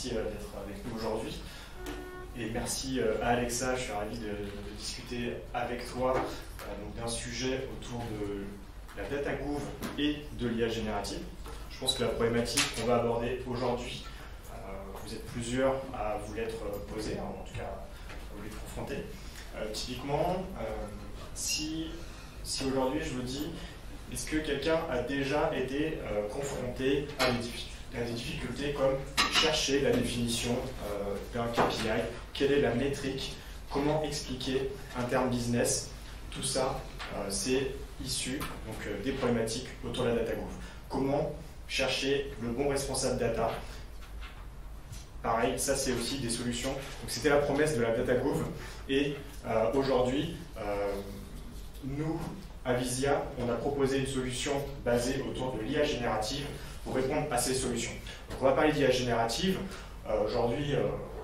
merci d'être avec nous aujourd'hui. Et merci à Alexa, je suis ravi de discuter avec toi d'un sujet autour de la data gouv et de l'IA générative. Je pense que la problématique qu'on va aborder aujourd'hui, vous êtes plusieurs à vous l'être posée, en tout cas à vous l'être confronté. Typiquement, si aujourd'hui je vous dis, est-ce que quelqu'un a déjà été confronté à des difficultés comme chercher la définition d'un KPI, quelle est la métrique, comment expliquer un terme business, tout ça c'est issu des problématiques autour de la data gouv. Comment chercher le bon responsable data. Pareil, ça c'est aussi des solutions. Donc c'était la promesse de la data gouv et aujourd'hui, nous, à Visia, on a proposé une solution basée autour de l'IA générative pour répondre à ces solutions. Donc on va parler d'IA générative. Aujourd'hui,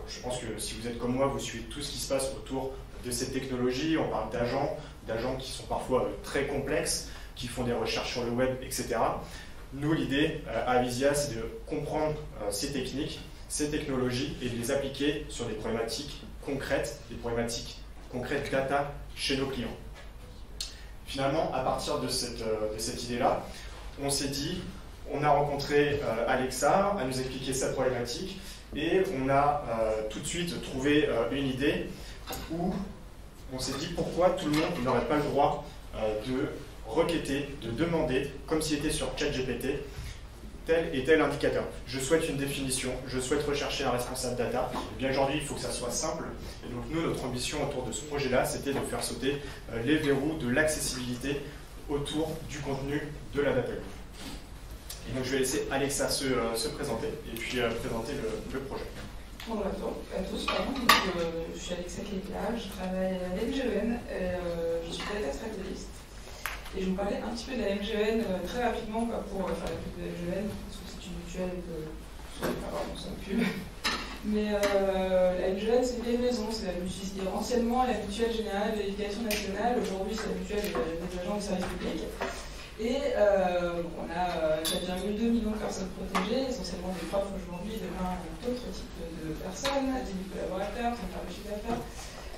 je pense que si vous êtes comme moi, vous suivez tout ce qui se passe autour de cette technologie. On parle d'agents qui sont parfois très complexes, qui font des recherches sur le web, etc. Nous, l'idée à Visia, c'est de comprendre ces techniques, ces technologies et de les appliquer sur des problématiques concrètes data chez nos clients. Finalement, à partir de cette idée-là, on s'est dit, on a rencontré Alexa, elle nous a expliqué sa problématique et on a tout de suite trouvé une idée où on s'est dit pourquoi tout le monde n'aurait pas le droit de requêter, de demander, comme s'il était sur ChatGPT, tel et tel indicateur. Je souhaite une définition, je souhaite rechercher un responsable data. Et bien aujourd'hui, il faut que ça soit simple. Et donc nous, notre ambition autour de ce projet-là, c'était de faire sauter les verrous de l'accessibilité autour du contenu de la data gouv. Et donc je vais laisser Alexa se présenter et puis présenter le projet. Bonjour à tous, je suis Alexa Kekla, je travaille à la MGEN, je suis data strategist. Et je vais vous parler un petit peu de la MGEN très rapidement pour faire la pub de la MGEN, parce que c'est une mutuelle que je ne sais pas vraiment ça pub. Mais la MGEN, c'est une maison, c'est anciennement la mutuelle générale de l'éducation nationale, aujourd'hui c'est la mutuelle des agents du service public. Et on a 4,2 millions de personnes protégées, essentiellement des profs aujourd'hui, demain d'autres types de personnes, 10 000 collaborateurs, ça me fait le chiffre d'affaires.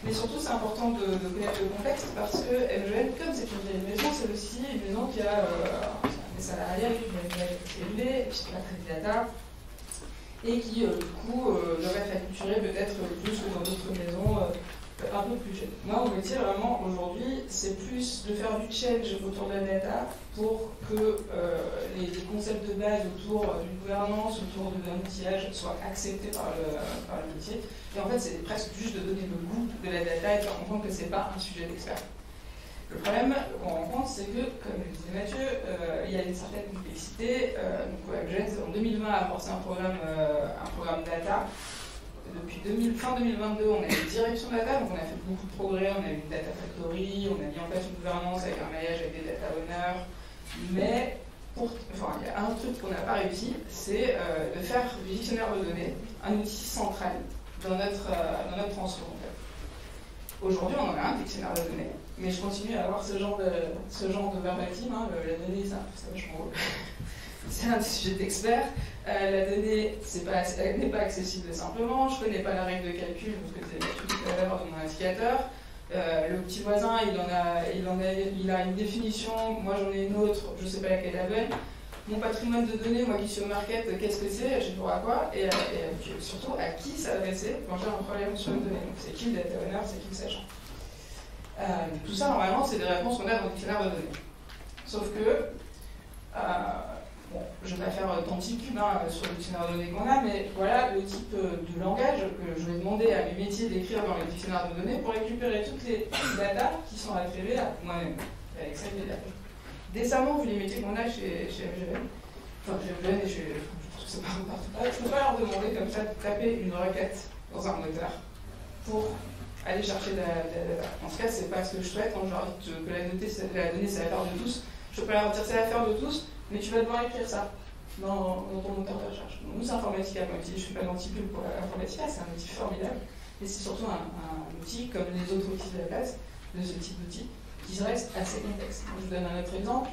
Mais surtout, c'est important de connaître le contexte parce que MGEN, comme c'est une vieille maison, c'est aussi une maison qui a des salariés, une maison qui est élevée, puisque la crédit data, et qui, du coup, doit être acculturée peut-être plus que dans d'autres maisons un peu plus jeunes. Moi, mon métier, vraiment, aujourd'hui, c'est plus de faire du change autour de la data pour que les concepts de base autour d'une gouvernance, autour d'un outillage soient acceptés par le métier. Et en fait, c'est presque juste de donner le goût de la data et de faire comprendre que ce n'est pas un sujet d'expert. Le problème qu'on rencontre, c'est que, comme le disait Mathieu, il y a une certaine complexité. Donc, MGEN, en 2020, a apporté un programme data. Depuis fin 2022, on a une direction data, donc on a fait beaucoup de progrès, on a eu une data factory, on a mis en place une gouvernance avec un maillage avec des data owners, mais il y a un truc qu'on n'a pas réussi, c'est de faire du dictionnaire de données un outil central dans notre transfert. En fait. Aujourd'hui, on en a un dictionnaire de données, mais je continue à avoir ce genre de verbatim, la donnée, c'est vachement drôle. C'est un sujet d'expert. La donnée n'est pas accessible simplement. Je ne connais pas la règle de calcul, parce que c'est tout à l'heure dans mon indicateur. Le petit voisin, il a une définition, moi j'en ai une autre, je ne sais pas laquelle est la bonne. Mon patrimoine de données, moi qui suis au market, qu'est-ce que c'est, je sais pas à quoi, et surtout à qui s'adresser quand j'ai un problème sur une donnée. Donc c'est qui le data owner, c'est qui le sachant. Tout ça, normalement, c'est des réponses qu'on a dans le dictionnaire de données. Sauf que, bon, je ne vais pas faire tant de type pub sur le dictionnaire de données qu'on a, mais voilà le type de langage que je vais demander à mes métiers d'écrire dans le dictionnaire de données pour récupérer toutes les datas qui sont attribuées à moi-même, avec ça qui est là. Décemment, vu les métiers qu'on a chez MGEN, enfin chez MGEN et je pense que c'est pas partout pareil, je ne peux pas leur demander comme ça de taper une requête dans un moteur pour aller chercher de la data. En ce cas, c'est pas ce que je souhaite quand je leur dis que la donnée c'est l'affaire de tous. Je ne peux pas leur dire c'est l'affaire de tous, mais tu vas devoir écrire ça dans ton moteur de recherche. Donc, nous, c'est Informatica qu'on utilise. Je ne suis pas d'anti-pub pour Informatica, c'est un outil formidable. Mais c'est surtout un outil, comme les autres outils de la classe, de ce type d'outil, qui reste assez complexe. Je vous donne un autre exemple.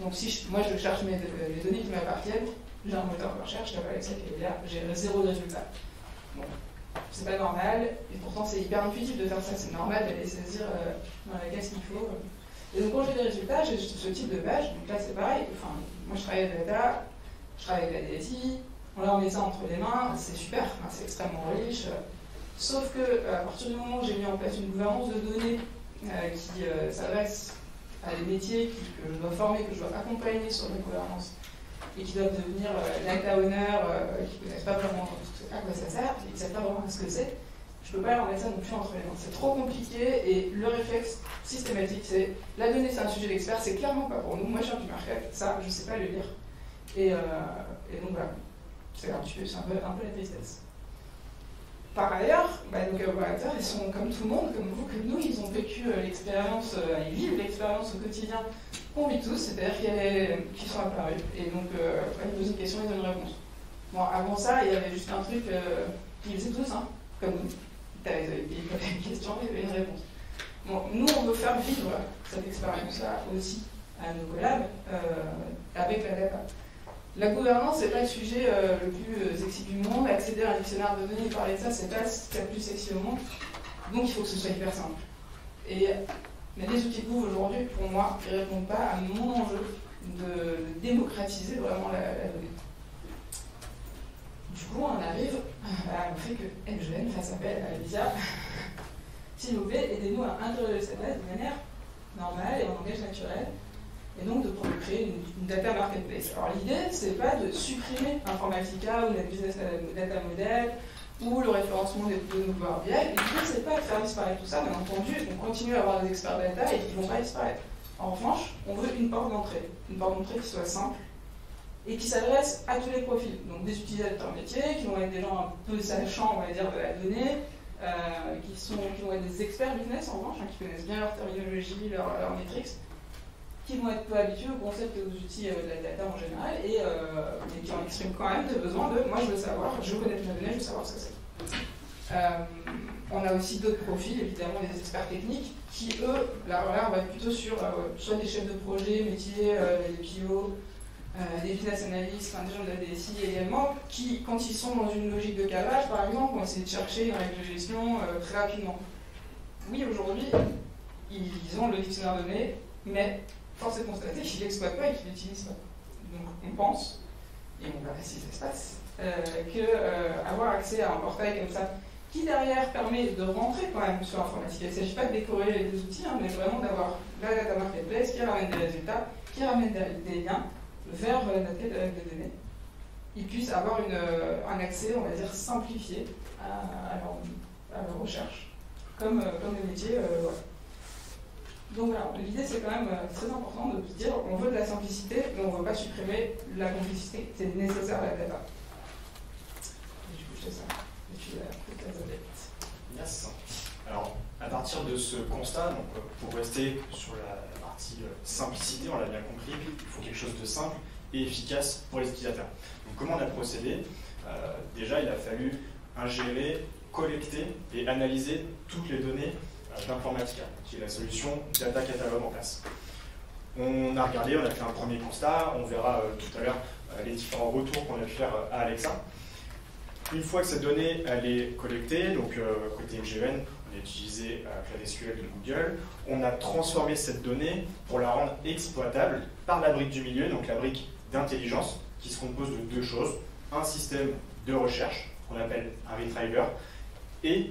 Donc, moi, je cherche les données qui m'appartiennent j'ai un moteur de recherche, je tape Alexa qui est là, j'ai 0 de résultats. Bon, c'est pas normal, et pourtant c'est hyper intuitif de faire ça, c'est normal d'aller saisir dans la caisse qu'il faut. Et donc quand j'ai des résultats, j'ai ce type de page, donc là c'est pareil, enfin, moi je travaille avec la data, je travaille avec la DSI, on leur met ça entre les mains, c'est super, hein, c'est extrêmement riche. Sauf que à partir du moment où j'ai mis en place une gouvernance de données qui s'adresse à des métiers que je dois former, que je dois accompagner sur la gouvernance, et qui doivent devenir data owner, qui ne connaissent pas vraiment à quoi ça sert, qui ne savent pas vraiment ce que c'est, je ne peux pas leur mettre ça non plus entre les mains. C'est trop compliqué et le réflexe systématique, c'est la donnée, c'est un sujet d'expert, c'est clairement pas pour nous. Moi, je suis du market, ça, je ne sais pas le lire. Et donc voilà, c'est un peu la tristesse. Par ailleurs, nos collaborateurs, ils sont comme tout le monde, comme vous, comme nous, ils ont vécu l'expérience, ils vivent l'expérience au quotidien qu'on vit tous, c'est-à-dire qu'ils sont apparus. Et donc, quand ils posent une question, ils ont une réponse. Bon, avant ça, il y avait juste un truc qu'ils faisaient tous, hein, comme nous. Ils avaient une question, ils avaient une réponse. Bon, nous, on veut faire vivre cette expérience-là aussi à nos collabs avec la data. La gouvernance, c'est pas le sujet le plus sexy du monde. Accéder à un dictionnaire de données, parler de ça, c'est pas ce qu'il y a de plus sexy au monde. Donc il faut que ce soit hyper simple. Mais les outils que vous aujourd'hui, pour moi, ils ne répondent pas à mon enjeu de démocratiser vraiment la donnée. Du coup, on arrive à montrer que MGN fasse appel à Elisa. S'il vous plaît, aidez-nous à intégrer cette base de manière normale et en langage naturel. Et donc de créer une data marketplace. Alors l'idée, c'est pas de supprimer Informatica ou notre business data model ou le référencement des données Power BI. L'idée, c'est pas de faire disparaître tout ça, bien entendu, on continue à avoir des experts data et qui ne vont pas disparaître. En revanche, on veut une porte d'entrée qui soit simple et qui s'adresse à tous les profils. Donc des utilisateurs métiers, qui vont être des gens un peu sachants, on va dire, de la donnée, qui vont être des experts business en revanche, qui connaissent bien leur terminologie, leur metrics, qui vont être peu habitués au concept et aux outils de la data en général et qui en expriment quand même des besoins de moi je veux savoir, je veux connaître ma donnée, je veux savoir ce que c'est. On a aussi d'autres profils, évidemment des experts techniques, qui eux, là on va être plutôt sur soit des chefs de projet, métiers, des PO, des business analysts, des gens de la DSI également, qui quand ils sont dans une logique de calage par exemple, vont essayer de chercher une règle de gestion très rapidement. Oui, aujourd'hui, ils ont le dictionnaire de données, mais force est de constater qu'ils ne l'exploitent pas et qu'ils ne l'utilisent pas. Donc on pense, et on verra si ça se passe, qu'avoir accès à un portail comme ça, qui derrière permet de rentrer quand même sur Informatica, il ne s'agit pas de décorréler les deux outils, mais vraiment d'avoir la data marketplace qui ramène des résultats, qui ramène des liens vers notre catalogue de données, ils puissent avoir un accès, on va dire, simplifié à leur recherche, comme les métiers. Voilà. Donc voilà, l'idée c'est quand même très important de dire on veut de la simplicité, mais on ne veut pas supprimer la complexité, c'est nécessaire à la data. Et du coup, je fais ça. Et puis, Yes. Alors, à partir de ce constat, donc, pour rester sur la partie simplicité, on l'a bien compris, il faut quelque chose de simple et efficace pour les utilisateurs. Donc, comment on a procédé? Déjà, il a fallu ingérer, collecter et analyser toutes les données d'Informatica, qui est la solution Data Catalog en place. On a regardé, on a fait un premier constat, on verra tout à l'heure les différents retours qu'on a pu faire à Alexa. Une fois que cette donnée elle est collectée, donc côté MGN, on a utilisé Cloud SQL de Google, on a transformé cette donnée pour la rendre exploitable par la brique du milieu, donc la brique d'intelligence, qui se compose de deux choses, un système de recherche, qu'on appelle un retriever, et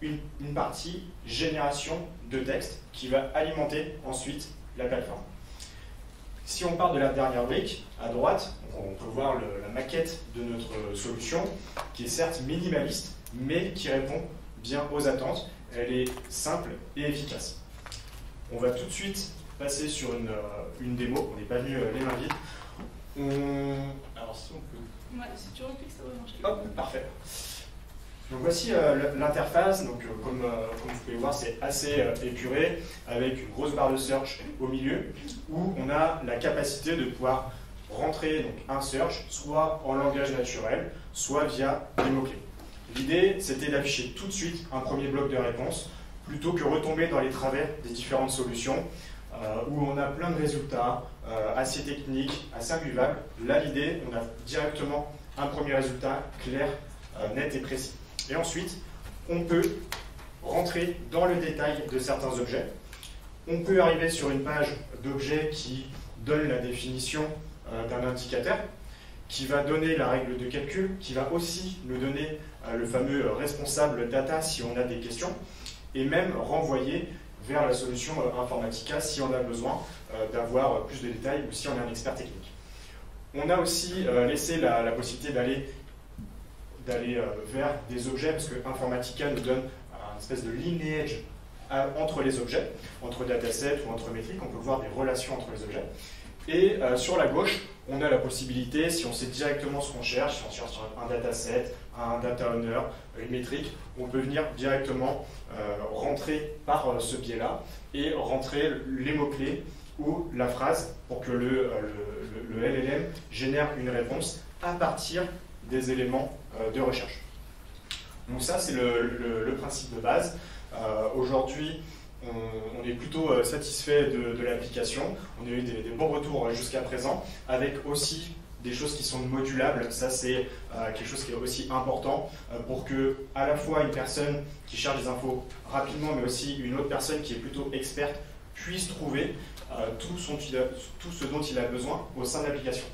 une partie génération de texte qui va alimenter ensuite la plateforme. Si on part de la dernière brique, à droite, on peut voir la maquette de notre solution, qui est certes minimaliste, mais qui répond bien aux attentes. Elle est simple et efficace. On va tout de suite passer sur une démo. On n'est pas venu les mains vides. Alors si on peut... Ouais, si tu repiques, ça va marcher. Hop, parfait. Donc voici l'interface, donc comme vous pouvez voir c'est assez épuré, avec une grosse barre de search au milieu, où on a la capacité de pouvoir rentrer donc, un search, soit en langage naturel, soit via des mots-clés. L'idée c'était d'afficher tout de suite un premier bloc de réponse, plutôt que retomber dans les travers des différentes solutions, où on a plein de résultats assez techniques, assez imbuvables. Là, l'idée, on a directement un premier résultat clair, net et précis. Et ensuite, on peut rentrer dans le détail de certains objets. On peut arriver sur une page d'objets qui donne la définition d'un indicateur, qui va donner la règle de calcul, qui va aussi nous donner le fameux responsable data si on a des questions, et même renvoyer vers la solution Informatica si on a besoin d'avoir plus de détails ou si on est un expert technique. On a aussi laissé la possibilité d'aller vers des objets, parce que Informatica nous donne une espèce de lineage entre les objets, entre datasets ou entre métriques, on peut voir des relations entre les objets. Et sur la gauche, on a la possibilité, si on sait directement ce qu'on cherche, si on cherche un dataset, un data owner, une métrique, on peut venir directement rentrer par ce biais-là et rentrer les mots-clés ou la phrase pour que le LLM génère une réponse à partir des éléments de recherche. Donc ça, c'est le principe de base. Aujourd'hui, on est plutôt satisfait de l'application. On a eu des bons retours jusqu'à présent, avec aussi des choses qui sont modulables. Ça, c'est quelque chose qui est aussi important pour que, à la fois, une personne qui cherche des infos rapidement, mais aussi une autre personne qui est plutôt experte, puisse trouver tout ce dont il a besoin au sein de l'application.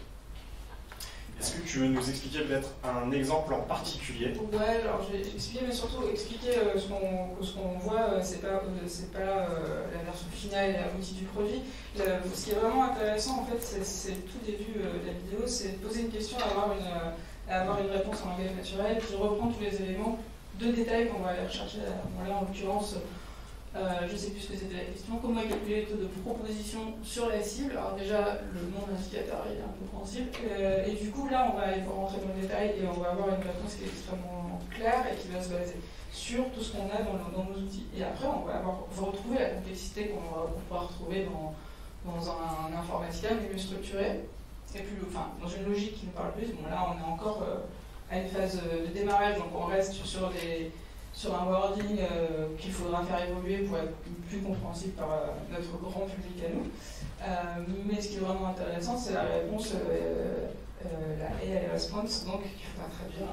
Est-ce que tu veux nous expliquer peut-être un exemple en particulier? Ouais, alors je vais expliquer, mais surtout expliquer ce qu'on voit, c'est pas la version finale et l'outil du produit. Ce qui est vraiment intéressant, en fait, c'est le tout début de la vidéo, c'est de poser une question, avoir une réponse en langage naturel, puis reprendre tous les éléments de détail qu'on va aller rechercher. Là, en l'occurrence, je ne sais plus ce que c'était la question. Comment calculer le taux de proposition sur la cible? Alors déjà, le nom de l'indicateur est incompréhensible. Et du coup, là, on va aller rentrer dans le détail et on va avoir une réponse qui est extrêmement claire et qui va se baser sur tout ce qu'on a dans nos outils. Et après, on va retrouver la complexité qu'on pourra retrouver dans un Informatica mieux structuré, et plus, enfin, dans une logique qui nous parle plus. Bon, là, on est encore à une phase de démarrage, donc on reste sur un wording qu'il faudra faire évoluer pour être plus compréhensible par notre grand public à nous. Mais ce qui est vraiment intéressant, c'est la réponse, la AI response, donc qu'il faudra traduire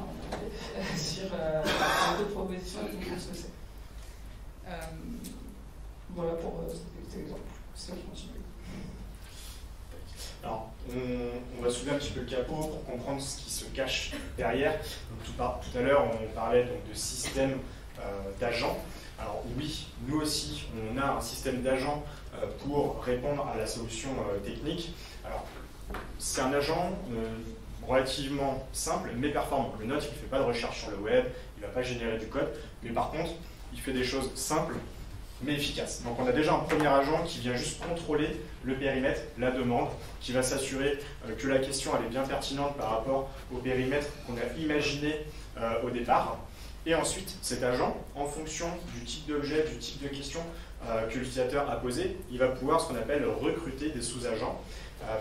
sur les deux propositions et comprendre ce que c'est. Voilà pour cet exemple. C'est ça qui continue. Alors, on va soulever un petit peu le capot pour comprendre ce qui se cache derrière. Donc, tout à l'heure, on parlait donc, de système d'agents. Alors oui, nous aussi, on a un système d'agents pour répondre à la solution technique. Alors, c'est un agent relativement simple, mais performant. Le Nôtre, il ne fait pas de recherche sur le web, il ne va pas générer du code, mais par contre, il fait des choses simples, mais efficace. Donc on a déjà un premier agent qui vient juste contrôler le périmètre, la demande, qui va s'assurer que la question elle est bien pertinente par rapport au périmètre qu'on a imaginé au départ. Et ensuite, cet agent, en fonction du type d'objet, du type de question que l'utilisateur a posé, il va pouvoir ce qu'on appelle recruter des sous-agents,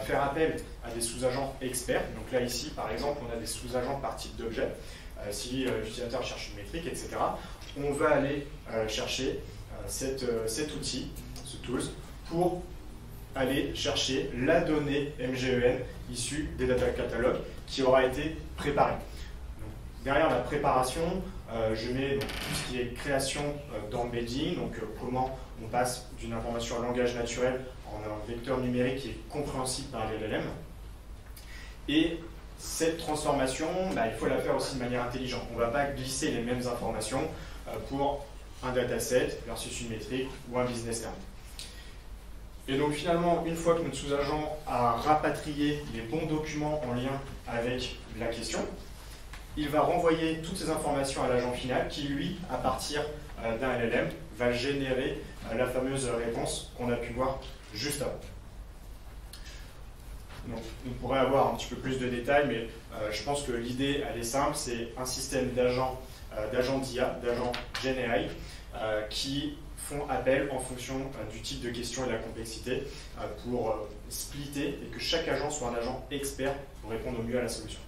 faire appel à des sous-agents experts. Donc là, ici, par exemple, on a des sous-agents par type d'objet. Si l'utilisateur cherche une métrique, etc., on va aller chercher cet outil, ce tools, pour aller chercher la donnée MGEN issue des data catalogues qui aura été préparée. Donc, derrière la préparation, je mets donc, tout ce qui est création d'embedding, donc comment on passe d'une information en langage naturel en un vecteur numérique qui est compréhensible par l'LLM. Et cette transformation, il faut la faire aussi de manière intelligente. On ne va pas glisser les mêmes informations pour un dataset versus une métrique ou un business term. Et donc finalement, une fois que notre sous-agent a rapatrié les bons documents en lien avec la question, il va renvoyer toutes ces informations à l'agent final qui, lui, à partir d'un LLM, va générer la fameuse réponse qu'on a pu voir juste avant. Donc, on pourrait avoir un petit peu plus de détails, mais je pense que l'idée, elle est simple, c'est un système d'agents d'IA, d'agents GenAI, qui font appel en fonction du type de question et de la complexité pour splitter et que chaque agent soit un agent expert pour répondre au mieux à la solution.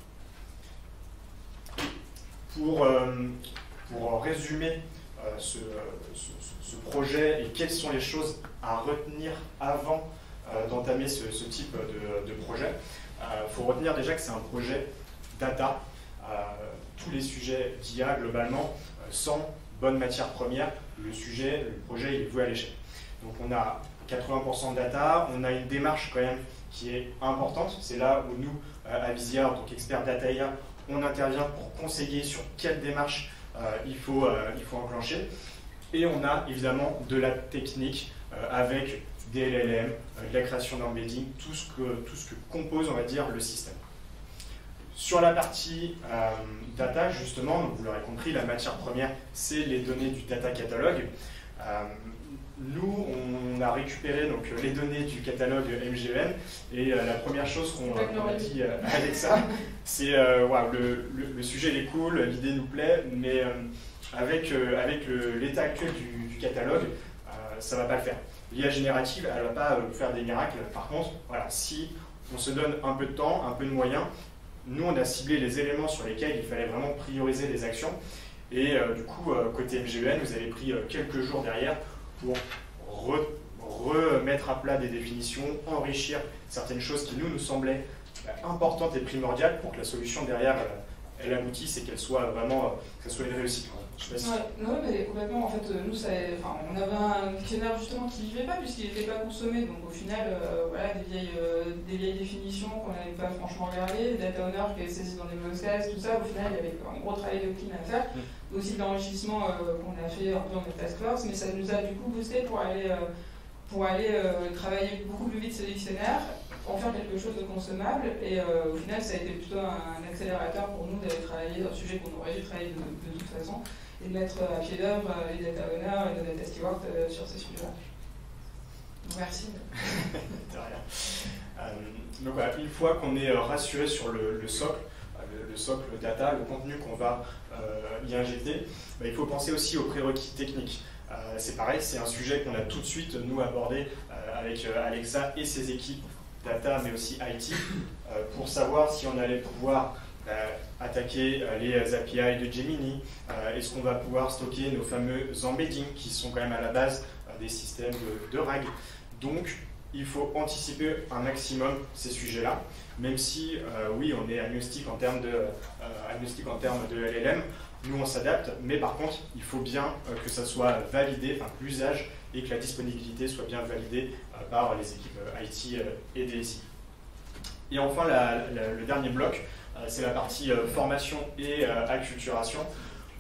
Pour résumer ce projet et quelles sont les choses à retenir avant d'entamer ce type de projet. Il faut retenir déjà que c'est un projet data. Tous les sujets d'IA, globalement, sans bonne matière première, le projet il est voué à l'échec. Donc on a 80% de data, on a une démarche quand même qui est importante. C'est là où nous, à Visia, en tant qu'experts data IA, on intervient pour conseiller sur quelle démarche il faut enclencher. Et on a évidemment de la technique avec des LLM, de la création d'embedding, tout ce que compose, on va dire, le système. Sur la partie data, justement, donc vous l'aurez compris, la matière première, c'est les données du data catalogue. Nous, on a récupéré donc, les données du catalogue MGEN et la première chose qu'on a dit à Alexa, c'est wow, le sujet il est cool, l'idée nous plaît, mais avec l'état actuel du catalogue, ça ne va pas le faire. L'IA générative, elle ne va pas faire des miracles. Par contre, voilà, si on se donne un peu de temps, un peu de moyens, nous, on a ciblé les éléments sur lesquels il fallait vraiment prioriser les actions. Et du coup, côté MGEN, vous avez pris quelques jours derrière pour remettre à plat des définitions, enrichir certaines choses qui nous semblaient importantes et primordiales pour que la solution derrière, elle aboutisse et qu'elle soit vraiment que ce soit une réussite. Je sais pas si... Non, mais complètement. En fait, nous, on avait un dictionnaire justement qui ne vivait pas puisqu'il n'était pas consommé. Donc au final, voilà, des vieilles définitions qu'on n'avait pas franchement regardées, des data owners qui avaient saisi dans des mauvaises cases, tout ça. Au final, il y avait un gros travail de clean à faire. Aussi de l'enrichissement qu'on a fait un peu dans notre task force, mais ça nous a du coup boosté pour aller travailler beaucoup plus vite ce dictionnaire, en faire quelque chose de consommable. Et au final, ça a été plutôt un accélérateur pour nous d'aller travailler dans un sujet qu'on aurait dû travailler de toute façon, et de mettre à pied d'œuvre les data owners et les data stewards sur ces sujets-là. Merci. De rien. Donc voilà, une fois qu'on est rassuré sur le socle, le socle data, le contenu qu'on va y injecter, il faut penser aussi aux prérequis techniques. C'est pareil, c'est un sujet qu'on a tout de suite, nous, abordé avec Alexa et ses équipes data, mais aussi IT, pour savoir si on allait pouvoir attaquer les API de Gemini, est-ce qu'on va pouvoir stocker nos fameux embeddings, qui sont quand même à la base des systèmes de RAG. Donc, il faut anticiper un maximum ces sujets-là, même si, oui, on est agnostique en termes de LLM, nous on s'adapte, mais par contre, il faut bien que ça soit validé, enfin que l'usage et que la disponibilité soit bien validée par les équipes IT et DSI. Et enfin, le dernier bloc, c'est la partie formation et acculturation,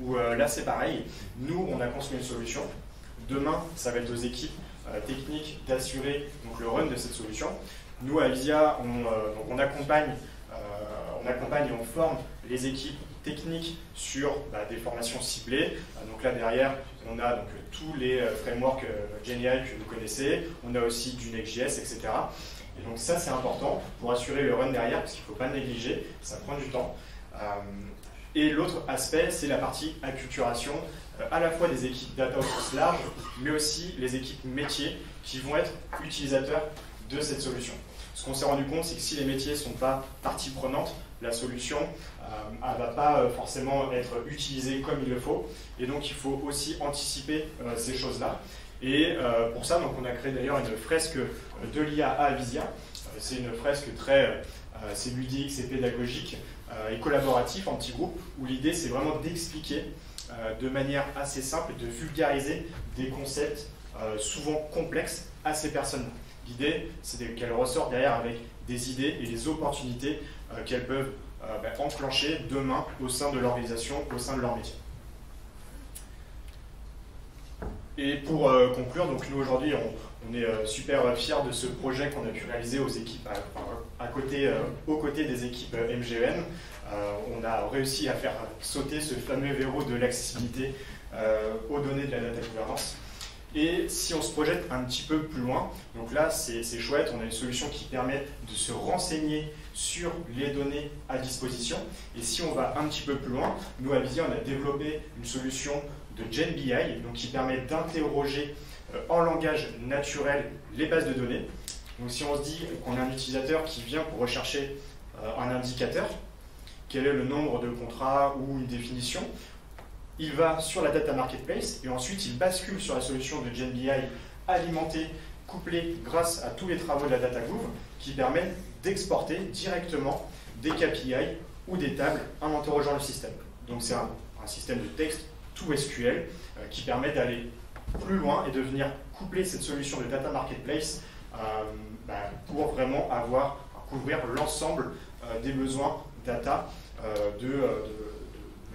où là c'est pareil, nous on a construit une solution, demain ça va être aux équipes techniques d'assurer le run de cette solution. Nous à Visia, on accompagne et on forme les équipes techniques sur des formations ciblées. Donc là derrière, on a donc, tous les frameworks GenAI que vous connaissez, on a aussi du Next.js, etc. Et donc ça c'est important pour assurer le run derrière, parce qu'il ne faut pas négliger, ça prend du temps. Et l'autre aspect, c'est la partie acculturation, à la fois des équipes data au sens large, mais aussi les équipes métiers qui vont être utilisateurs de cette solution. Ce qu'on s'est rendu compte, c'est que si les métiers ne sont pas partie prenante, la solution ne va pas forcément être utilisée comme il le faut. Et donc, il faut aussi anticiper ces choses-là. Et pour ça, donc, on a créé d'ailleurs une fresque de l'IA à Visia. C'est une fresque c'est ludique, c'est pédagogique et collaboratif en petits groupes, où l'idée, c'est vraiment d'expliquer de manière assez simple et de vulgariser des concepts souvent complexes à ces personnes-là. L'idée, c'est qu'elles ressortent derrière avec des idées et des opportunités qu'elles peuvent enclencher demain au sein de l'organisation, au sein de leur métier. Et pour conclure, donc nous aujourd'hui, on est super fiers de ce projet qu'on a pu réaliser aux équipes, aux côtés des équipes MGEN. On a réussi à faire sauter ce fameux verrou de l'accessibilité aux données de la data gouvernance. Et si on se projette un petit peu plus loin, donc là c'est chouette, on a une solution qui permet de se renseigner sur les données à disposition. Et si on va un petit peu plus loin, nous à Visia on a développé une solution de GenBI, donc qui permet d'interroger en langage naturel les bases de données. Donc si on se dit qu'on a un utilisateur qui vient pour rechercher un indicateur, quel est le nombre de contrats ou une définition, il va sur la data marketplace et ensuite il bascule sur la solution de GenBI alimentée, couplée grâce à tous les travaux de la DataGouv qui permettent d'exporter directement des KPI ou des tables en interrogeant le système. Donc c'est un système de texte tout SQL qui permet d'aller plus loin et de venir coupler cette solution de data marketplace pour vraiment couvrir l'ensemble des besoins data de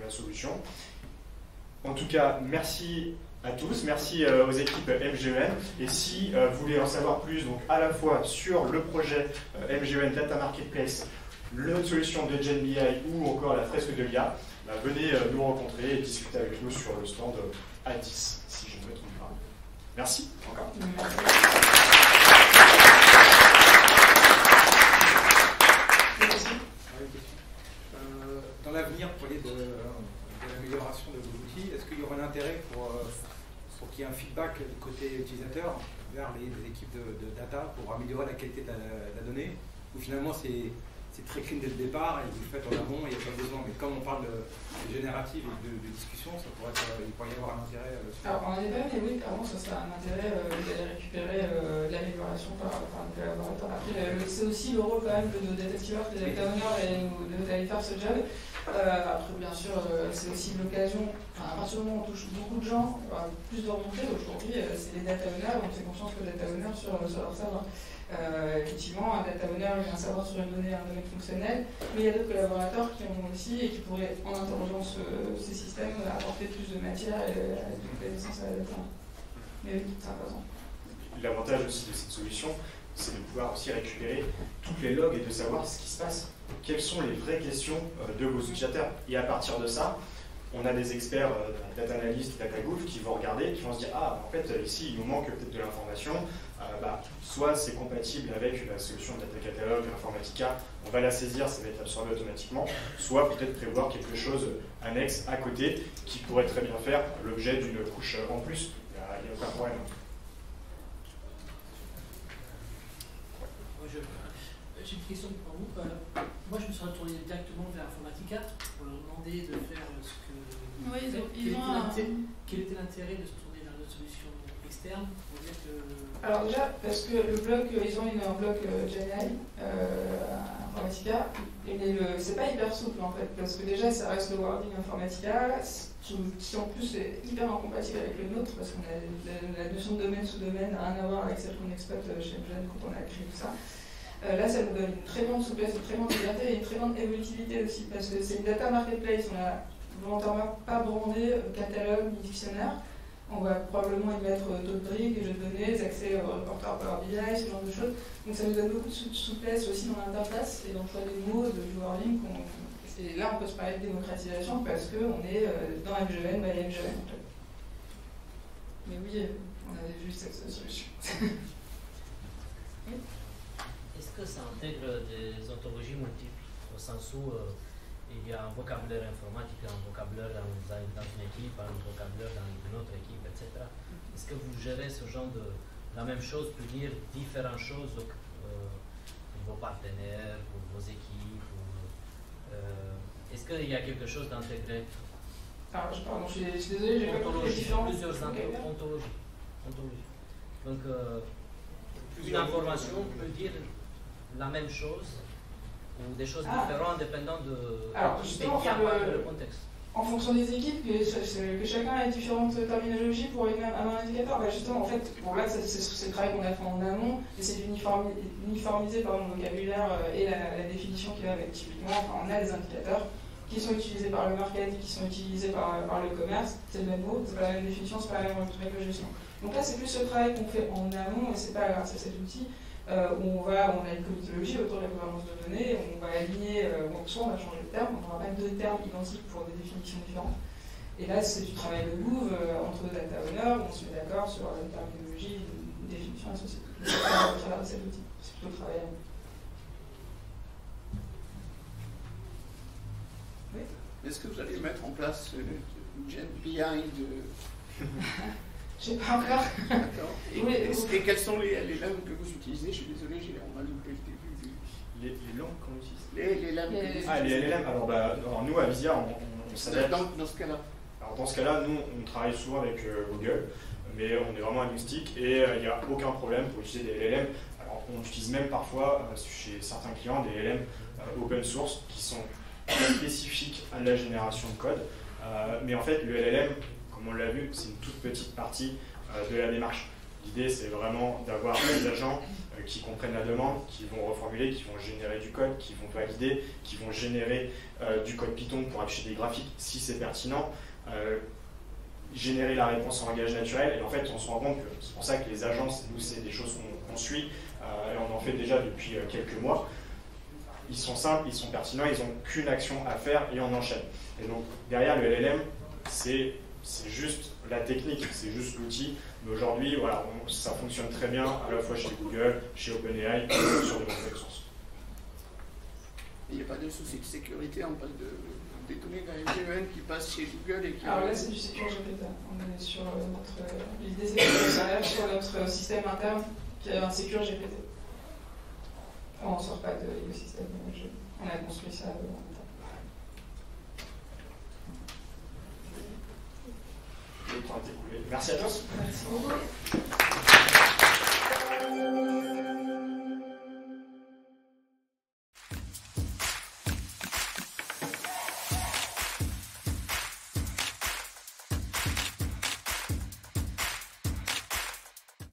la solution. En tout cas, merci à tous, merci aux équipes MGEN. Et si vous voulez en savoir plus, donc à la fois sur le projet MGEN Data Marketplace, la solution de GenBI ou encore la fresque de l'IA, venez nous rencontrer et discuter avec nous sur le stand A10, si je ne me trompe pas. Merci encore. Dans l'avenir, pour parler de l'amélioration de vos outils, est-ce qu'il y aura un intérêt pour qu'il y ait un feedback du côté utilisateur vers les équipes de data pour améliorer la qualité de la donnée, ou finalement c'est très clean dès le départ et vous le faites en amont et il n'y a pas besoin. Mais comme on parle de générative et de discussion, il pourrait y avoir un intérêt. Alors en effet, mais oui, clairement, ça serait un intérêt d'aller récupérer l'amélioration par le collaborateur. Après, c'est aussi le rôle quand même de nos data stewards, des data owners et d'aller faire ce job. Après, bien sûr, c'est aussi l'occasion, à partir du moment où on touche beaucoup de gens, plus de remontées aujourd'hui, c'est les data owners, on fait confiance aux data owners sur leur savoir. Effectivement, un data owner vient savoir sur une donnée, un domaine fonctionnel, mais il y a d'autres collaborateurs qui ont aussi et qui pourraient, en interrogeant ces systèmes, apporter plus de matière et de connaissances à la data. Mais oui, ça a raison. L'avantage aussi de cette solution, c'est de pouvoir aussi récupérer toutes les logs et de savoir ce qui se passe. Quelles sont les vraies questions de vos utilisateurs. Et à partir de ça, on a des experts, data analystes, DataGouv, qui vont regarder, qui vont se dire « Ah, en fait, ici, il nous manque peut-être de l'information. Soit c'est compatible avec la solution de Data Catalog, Informatica, on va la saisir, ça va être absorbé automatiquement. Soit peut-être prévoir quelque chose annexe à côté qui pourrait très bien faire l'objet d'une couche en plus. Il n'y a aucun problème. » J'ai une question pour vous. Moi, je me suis retourné directement vers Informatica pour leur demander de faire ce que vous faites. Quel était l'intérêt de se tourner vers notre solution externe pour dire que... Alors déjà, parce que le bloc, ils ont un bloc GenAI, Informatica, c'est pas hyper souple en fait, parce que déjà, ça reste le wording Informatica, qui en plus est hyper incompatible avec le nôtre, parce qu'on a la notion de domaine sous domaine n'a rien à voir avec celle qu'on exploite chez MGEN quand on a créé tout ça. Là, ça nous donne une très grande souplesse, une très grande liberté et une très grande évolutivité aussi, parce que c'est une data marketplace, on a volontairement pas brandé catalogue ni dictionnaire. On va probablement y mettre d'autres briques, des jeux de données, des accès au reporter Power BI, ce genre de choses. Donc ça nous donne beaucoup de souplesse aussi dans l'interface et dans le choix des mots, du wording. Et là, on peut se parler de démocratisation parce qu'on est dans MGEN, by MGEN en fait. Mais oui, on avait vu cette solution. Est-ce que ça intègre des ontologies multiples, au sens où il y a un vocabulaire informatique, un vocabulaire dans une équipe, un vocabulaire dans une autre équipe, etc. Est-ce que vous gérez ce genre de la même chose, pour dire différentes choses pour vos partenaires, pour vos équipes est-ce qu'il y a quelque chose d'intégré? Alors, pardon, je suis désolée, j'ai pas compris les différences. Plusieurs ontologies. Donc, une information peut dire la même chose ou des choses différentes dépendant de le contexte. En fonction des équipes, que chacun ait différentes terminologies pour un indicateur. Justement, en fait, là, c'est le travail qu'on a fait en amont, c'est d'uniformiser le vocabulaire et la définition qu'il y a avec. Typiquement, on a des indicateurs qui sont utilisés par le market, qui sont utilisés par le commerce, c'est le même mot, c'est pas la même définition, c'est pas la même gestion. Donc là, c'est plus le travail qu'on fait en amont, et c'est pas grâce à cet outil. Où on a une comitologie autour de la gouvernance de données, on va aligner, soit on va changer de terme, on aura même deux termes identiques pour des définitions différentes. Et là, c'est du travail de Gouv entre data owners, on se met d'accord sur une terminologie, une définition associée. C'est pas à travers cet outil, c'est plutôt le travail. Oui. Est-ce que vous allez mettre en place une GenBI de... Je ne sais pas encore. D'accord. Et quelles sont les langues que vous utilisez? Je suis désolé, on a loupé le début. Les langues qu'on utilise? Les langues. Les LLM. Alors, nous, à Visia, on s'adapte. Dans ce cas-là. Alors dans ce cas-là, nous, on travaille souvent avec Google, mais on est vraiment agnostique et il n'y a aucun problème pour utiliser des LLM. Alors on utilise même parfois chez certains clients des LLM open source qui sont spécifiques à la génération de code. Mais en fait, le LLM, comme on l'a vu, c'est une toute petite partie de la démarche. L'idée, c'est vraiment d'avoir des agents qui comprennent la demande, qui vont reformuler, qui vont générer du code, qui vont valider, qui vont générer du code Python pour afficher des graphiques si c'est pertinent, générer la réponse en langage naturel. Et en fait, on se rend compte que c'est pour ça que les agences, nous, c'est des choses qu'on suit, et on en fait déjà depuis quelques mois. Ils sont simples, ils sont pertinents, ils n'ont qu'une action à faire et on enchaîne. Et donc, derrière le LLM, c'est juste la technique, c'est juste l'outil. Mais aujourd'hui, voilà, ça fonctionne très bien, à la fois chez Google, chez OpenAI, sur de nombreuses sources. Il n'y a pas de souci de sécurité, on parle des données d'un MGEN qui passent chez Google et qui... Alors là, c'est du Secure GPT. On est sur notre... L'idée, c'est que sur notre système interne, qui est un Secure GPT. Enfin, on ne sort pas de l'écosystème. On a construit ça en interne. Merci à tous. Merci beaucoup.